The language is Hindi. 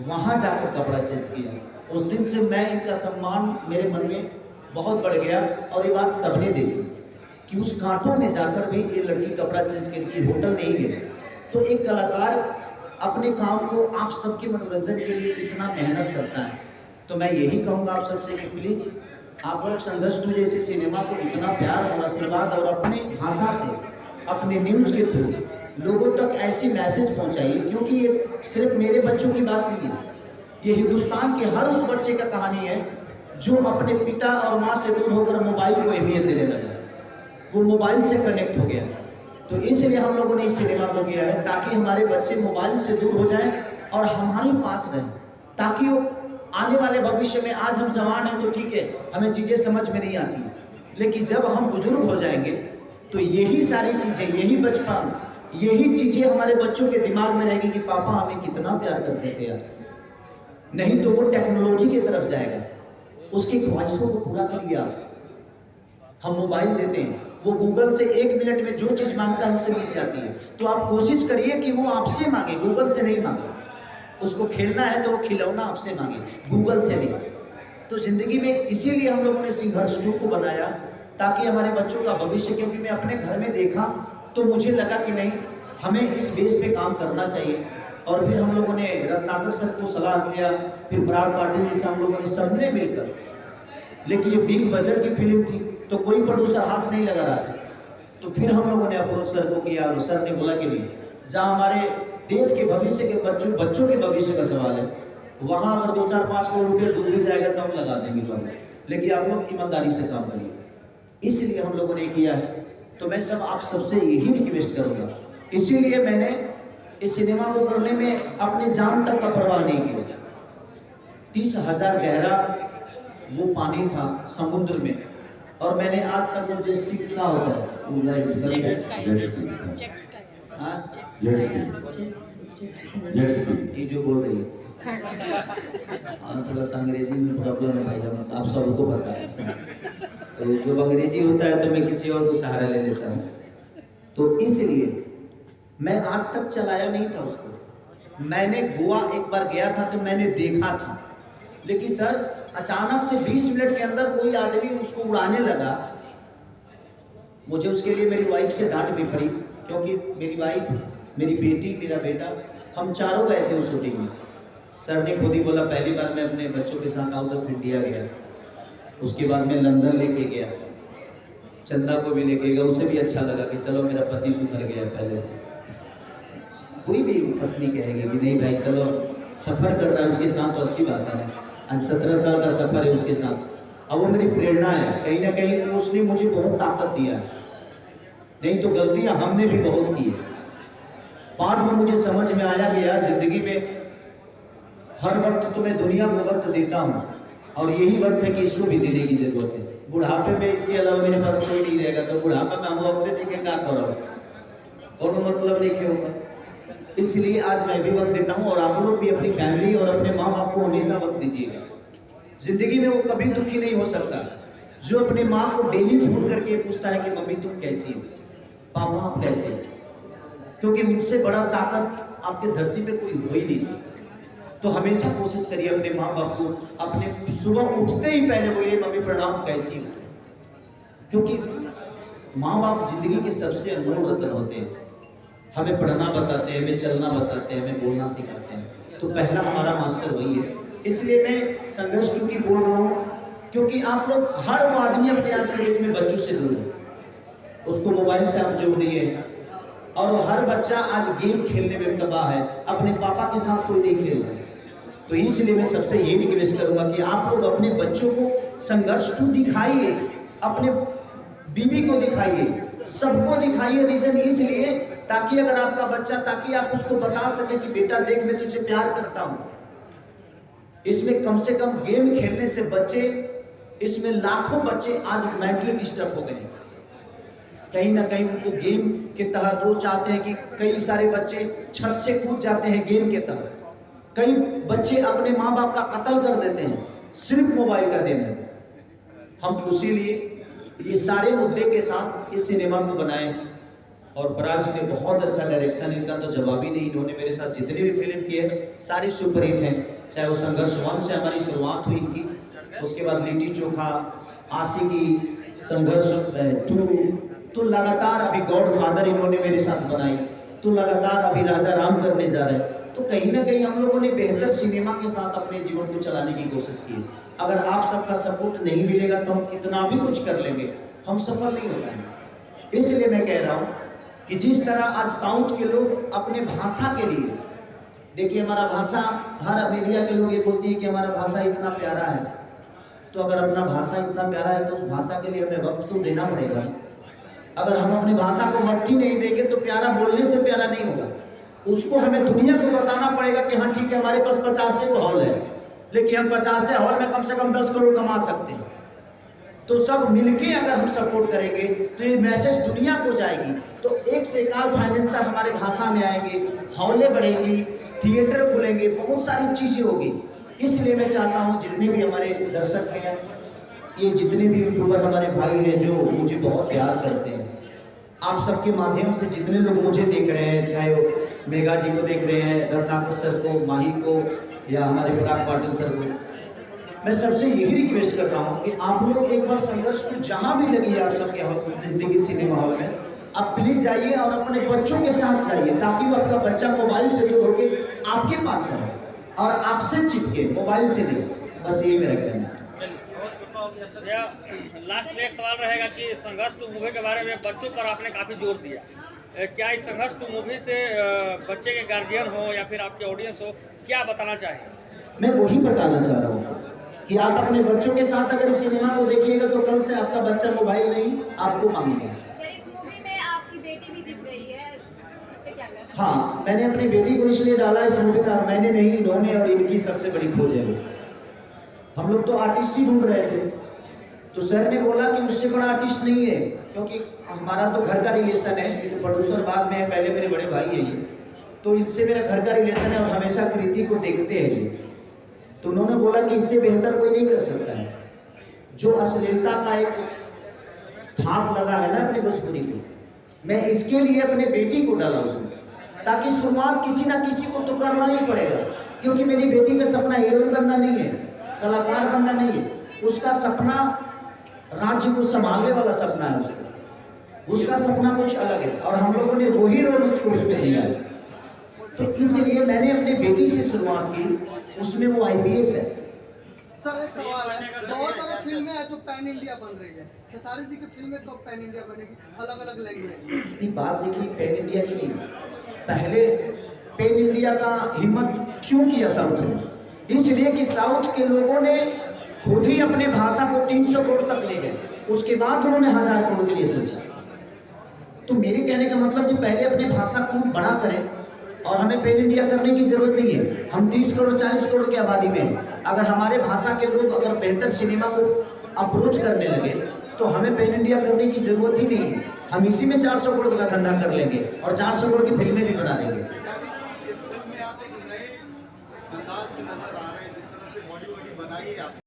वहाँ जाकर कपड़ा चेंज किया। उस दिन से मैं इनका सम्मान मेरे मन में बहुत बढ़ गया और ये बात सबने देखी कि उस कांटों में जाकर भी ये लड़की कपड़ा चेंज करके होटल नहीं गई। तो एक कलाकार अपने काम को आप सबके मनोरंजन के लिए इतना मेहनत करता है, तो मैं यही कहूँगा आप सबसे कि प्लीज आप लोग संघर्ष टू जैसे सिनेमा को इतना प्यार और आशीर्वाद और अपने भाषा से, अपने न्यूज के थ्रू लोगों तक ऐसी मैसेज पहुंचाइए, क्योंकि ये सिर्फ मेरे बच्चों की बात नहीं है, ये हिंदुस्तान के हर उस बच्चे का कहानी है जो अपने पिता और माँ से दूर होकर मोबाइल को अहमियत देने लगा, वो मोबाइल से कनेक्ट हो गया। तो इसलिए हम लोगों ने इस सिनेमा को किया है ताकि हमारे बच्चे मोबाइल से दूर हो जाएं और हमारे पास रहें, ताकि वो आने वाले भविष्य में, आज हम जवान हैं तो ठीक है, हमें चीज़ें समझ में नहीं आती, लेकिन जब हम बुजुर्ग हो जाएंगे तो यही सारी चीज़ें, यही बचपन, यही चीज़ें हमारे बच्चों के दिमाग में रहेगी कि पापा हमें कितना प्यार करते थे यार। नहीं तो वो टेक्नोलॉजी की तरफ जाएगा, उसकी ख्वाहिशों को पूरा करिए आप। हम मोबाइल देते हैं, वो गूगल से 1 मिनट में जो चीज़ मांगता है उससे मिल जाती है, तो आप कोशिश करिए कि वो आपसे मांगे, गूगल से नहीं मांगे। उसको खेलना है तो वो खिलौना आपसे मांगे, गूगल से नहीं। तो जिंदगी में इसीलिए हम लोगों ने संघर्ष टू को बनाया ताकि हमारे बच्चों का भविष्य, क्योंकि मैं अपने घर में देखा तो मुझे लगा कि नहीं, हमें इस बेस पे काम करना चाहिए। और फिर हम लोगों ने रत्नाकर सर को सलाह दिया, फिर पराग पाटिल जी से हम लोगों ने सबने मिलकर, लेकिन ये बिग बजट की फिल्म थी तो कोई प्रोड्यूसर हाथ नहीं लगा रहा था, तो फिर हम लोगों ने अप्रोच सर को किया और सर ने बोला कि नहीं, जहाँ हमारे देश के भविष्य के बच्चों के भविष्य का सवाल है, वहाँ अगर 2-4-5 करोड़ रुपये डूब भी जाएगा तो हम लगा देंगे फंड, लेकिन आप लोग ईमानदारी से काम करिए। इसलिए हम लोगों ने किया है। तो मैं सब आप सबसे यही रिक्वेस्ट करूँगा, इसीलिए मैंने इस सिनेमा को करने में अपने जान तक का परवाह नहीं किया। 30,000 गहरा वो पानी था समुद्र में, और मैंने आज तक वो जेस्टिक क्या होता है, ये जो बोल रही है थोड़ा सा अंग्रेजी में प्रॉब्लम है भाई, हम आप सबको पता है, तो जो अंग्रेजी होता है तो मैं किसी और को सहारा ले लेता हूँ। तो इसलिए मैं आज तक चलाया नहीं था उसको। मैंने गोवा एक बार गया था तो मैंने देखा था, लेकिन सर अचानक से 20 मिनट के अंदर कोई आदमी उसको उड़ाने लगा। मुझे उसके लिए मेरी वाइफ से डांट भी पड़ी, क्योंकि मेरी वाइफ, मेरी बेटी, मेरा बेटा, हम चारों गए थे उस शूटिंग में। सर ने खुद ही बोला, पहली बार मैं अपने बच्चों के साथ आउट ऑफ इंडिया गया, उसके बाद मैं लंदन लेके गया, चंदा को भी लेके गया, उसे भी अच्छा लगा कि चलो मेरा पति सुधर गया पहले से। कोई भी पत्नी कहेगी कि नहीं भाई चलो सफ़र कर रहा है उसके साथ तो अच्छी बात है, आज 17 साल का सफ़र है उसके साथ। अब वो मेरी प्रेरणा है, कहीं ना कहीं उसने मुझे बहुत ताकत दिया है, नहीं तो गलतियां हमने भी बहुत की है। बाद में मुझे समझ में आया कि यार जिंदगी में हर वक्त तो मैं दुनिया को वक्त देता हूँ, और यही वक्त है कि इसको भी देने की जरूरत है। बुढ़ापे में इसके अलावा मेरे पास कोई नहीं रहेगा, तो बुढ़ापे में हम वक्त दे के क्या करो, और मतलब नहीं होगा। इसलिए आज मैं भी वक्त देता हूँ, और आप लोग भी अपनी फैमिली और अपने माँ बाप को हमेशा वक्त दीजिएगा। जिंदगी में वो कभी दुखी नहीं हो सकता जो अपने माँ को डेली फोन करके पूछता है कि मम्मी तुम कैसी हो, पापा आप कैसे हो, क्योंकि उनसे बड़ा ताकत आपके धरती पे कोई हो ही नहीं सकता। तो हमेशा कोशिश करिए अपने माँ बाप को, अपने सुबह उठते ही पहले बोलिए मम्मी प्रणाम कैसी हो, क्योंकि माँ बाप जिंदगी के सबसे अनमोल रत्न होते हैं। हमें पढ़ना बताते हैं, हमें चलना बताते हैं, हमें बोलना सिखाते हैं, तो पहला हमारा मास्टर वही है। इसलिए मैं संघर्ष क्योंकि बोल रहा हूँ, क्योंकि आप लोग हर वो आदमी अपने आज के डेट में बच्चों से दूर है, उसको मोबाइल से आप जोड़ दिए, और हर बच्चा आज गेम खेलने में तबाह है, अपने पापा के साथ कोई नहीं खेल रहा है। तो इसलिए मैं सबसे ये रिक्वेस्ट करूंगा कि आप लोग अपने बच्चों को संघर्ष टू दिखाइए, अपने बीवी को दिखाइए, सबको दिखाइए। रीजन इसलिए ताकि अगर आपका बच्चा, ताकि आप उसको बता सके कि बेटा देख मैं तुझे प्यार करता हूं। इसमें कम से कम गेम खेलने से बच्चे, इसमें लाखों बच्चे आज मेंटली डिस्टर्ब हो गए हैं। कहीं ना कहीं उनको गेम के तहत वो चाहते हैं कि कई सारे बच्चे छत से कूद जाते हैं गेम के तहत, कई बच्चे अपने माँ बाप का कत्ल कर देते हैं सिर्फ मोबाइल का देने। हम इसीलिए ये सारे मुद्दे के साथ इस सिनेमा को बनाए, और पराग जी ने बहुत अच्छा डायरेक्शन, इनका तो जवाब ही नहीं। इन्होंने मेरे साथ जितनी भी फिल्म की है सारी सुपरहिट हैं। चाहे वो संघर्ष 1 से हमारी शुरुआत हुई थी, उसके बाद लिट्टी चोखा, आशिकी, संघर्ष 2, तो लगातार अभी गॉडफादर इन्होंने मेरे साथ बनाई, तो लगातार अभी राजा राम करने जा रहे हैं। तो कहीं ना कहीं हम लोगों ने बेहतर सिनेमा के साथ अपने जीवन को चलाने की कोशिश की। अगर आप सबका सपोर्ट नहीं मिलेगा तो हम कितना भी कुछ कर लेंगे, हम सफल नहीं हो पाएंगे। इसलिए मैं कह रहा हूँ कि जिस तरह आज साउथ के लोग अपने भाषा के लिए, देखिए हमारा भाषा, हर मीडिया के लोग ये बोलते हैं कि हमारा भाषा इतना प्यारा है, तो अगर अपना भाषा इतना प्यारा है तो उस भाषा के लिए हमें वक्त तो देना पड़ेगा। अगर हम अपनी भाषा को वक्त ही नहीं देंगे तो प्यारा बोलने से प्यारा नहीं होगा। उसको हमें दुनिया को बताना पड़ेगा कि हाँ ठीक है, हमारे पास 50 हॉल है, लेकिन हम 50 हॉल में कम से कम 10 करोड़ कमा सकते हैं। तो सब मिलके अगर हम सपोर्ट करेंगे तो ये मैसेज दुनिया को जाएगी। तो एक से एक फाइनेंसर हमारे भाषा में आएंगे, हॉलें बढ़ेंगी, थिएटर खुलेंगे, बहुत सारी चीज़ें होगी। इसलिए मैं चाहता हूँ जितने भी हमारे दर्शक हैं, ये जितने भी यूट्यूबर हमारे भाई हैं जो मुझे बहुत प्यार करते हैं, आप सबके माध्यम से जितने लोग मुझे देख रहे हैं, चाहे वो मेगा जी को देख रहे हैं, रत्नाकर सर को, माही को, या हमारे पराग पाटिल सर को, मैं सबसे यही रिक्वेस्ट कर रहा हूँ कि आप लोग एक बार संघर्ष को जहाँ भी लगी है आप सबके नज़दीकी सिनेमा हॉल में, आप प्लीज जाइए और अपने बच्चों के साथ जाइए, ताकि वो आपका बच्चा मोबाइल से दूर होकर आपके पास रहे और आपसे चिपके, मोबाइल से नहीं। बस यही मेरा कहना है। लास्ट में एक सवाल रहेगा कि संघर्ष 2 मूवी के बारे में बच्चों पर आपने काफ़ी जोर दिया, क्या इस संघर्ष 2 मूवी से बच्चे के गार्जियन हो या फिर आपके ऑडियंस हो, क्या बताना चाहेंगे? मैं वही बताना चाह रहा हूँ कि आप अपने बच्चों के साथ अगर सिनेमा को देखिएगा तो कल से आपका बच्चा मोबाइल नहीं आपको मांगेगा। इस मूवी में आपकी बेटी भी दिख रही है, इस पे क्या कहना? हाँ, मैंने अपनी बेटी को इसलिए डाला इस मूवी का, मैंने नहीं, इन्होंने, और इनकी सबसे बड़ी खोज है वो। हम लोग तो आर्टिस्ट ही ढूंढ रहे थे, तो सर ने बोला कि उससे बड़ा आर्टिस्ट नहीं है, क्योंकि हमारा तो घर का रिलेशन है, ये तो प्रोड्यूसर बाद में है, पहले मेरे बड़े भाई है ये, तो इनसे मेरा घर का रिलेशन है और हमेशा कृति को देखते हैं ये। तो उन्होंने बोला कि इससे बेहतर कोई नहीं कर सकता है। जो अश्लीलता का एक थाप लगा है ना अपने भोजपुरी को, मैं इसके लिए अपने बेटी को डाला उसमें, ताकि शुरुआत किसी ना किसी को तो करना ही पड़ेगा, क्योंकि मेरी बेटी का सपना हीरोइन बनना नहीं है, कलाकार बनना नहीं है, उसका सपना राज्य को संभालने वाला सपना है उसका सपना कुछ अलग है, और हम लोगों ने वही रोल उसको उसमें दिया है। तो इसलिए मैंने अपनी बेटी से शुरुआत की, उसमें वो IPS है। सर एक सवाल है, बहुत सारी फिल्में हैं जो पैन इंडिया बन रही है, खेसारी जी की फिल्में तो पैन इंडिया बनेगी, अलग अलग लैंग्वेज। नहीं, बात देखिए पैन इंडिया की नहीं, पहले पैन इंडिया का हिम्मत क्यों किया साउथ ने? इसलिए कि साउथ के लोगों ने खुद ही अपने भाषा को 300 करोड़ तक ले गए, उसके बाद उन्होंने 1000 करोड़ के लिए सोचा। तो मेरे कहने का मतलब कि पहले अपनी भाषा को हम बड़ा करें, और हमें पैन इंडिया करने की जरूरत नहीं है। हम 30 करोड़ 40 करोड़ की आबादी में हैं, अगर हमारे भाषा के लोग अगर बेहतर सिनेमा को अप्रोच करने लगे तो हमें पैन इंडिया करने की जरूरत ही नहीं है। हम इसी में 400 करोड़ का धंधा कर लेंगे और 400 करोड़ की फिल्में भी बना देंगे। आप एक नए अंदाज में नजर आ रहे हैं, जिस तरह से बॉडी बनाई है आप।